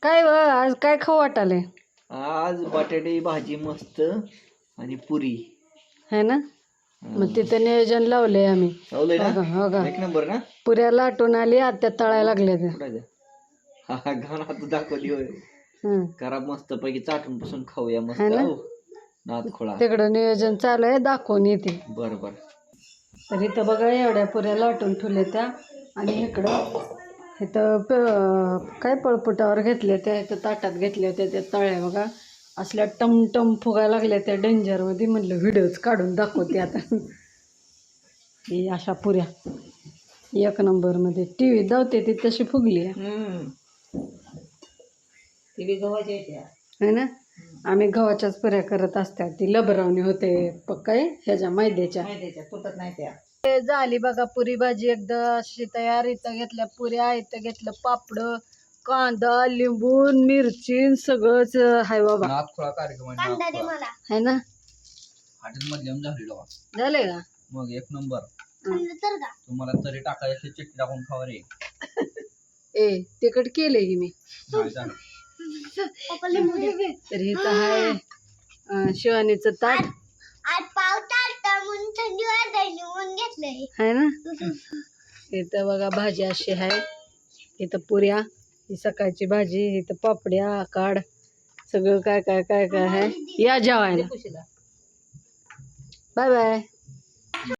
काय आज काय खाऊ वाटाले? आज बटाटे भाजी मस्त आणि पुरी है ना. मग तिथं नियोजन लावलंय आम्ही. लावलंय ना. हो का. एक नंबर ना. पुऱ्या लाटून आली आत्या तळायला लागल्या त्या. घाण हात दाखवली होय. करा मस्त पैकी चाटून पासून खाऊया मस्त. नाद खोळा तिकडं नियोजन चालू आहे, दाखवून येते. बरोबर. तर इथं बघा एवढ्या पुऱ्या लाटून ठेवल्या त्या आणि इथं काय पळपुटावर घेतल्या त्या, इथं ताटात घेतल्या होत्या त्या तळ्या बघा. असल्या टमटम फुगायला लागल्या त्या डेंजरमध्ये. म्हणलं व्हिडिओच काढून दाखवते आता. ही अशा पुऱ्या एक नंबरमध्ये टी व्ही धावते ती तशी फुगली है ना. आम्ही गव्हाच्याच पुऱ्या करत असतात. ती लबरावणी होते काय ह्याच्या मैद्याच्या तुटत नाही त्या. झाली बघा पुरी भाजी एकदा अशी तयार. इथं घेतल्या पुऱ्या, इथं घेतलं पापड, कांदा, लिंबू, मिरची सगळंच हाय बाबा. है ना. झाले का मग एक नंबर. तुम्हाला तरी टाकायचं चटणी टाकून खावा रे. ए तिकट केले की मी. तर इथं हाय शिवानीचं ताट है ना. इथं बघा भाजी अशी आहे. इथं पुऱ्या, ही सकाळची भाजी, इथं पापड्या काढ सगळं काय काय काय काय आहे. या जेवायला. Bye bye.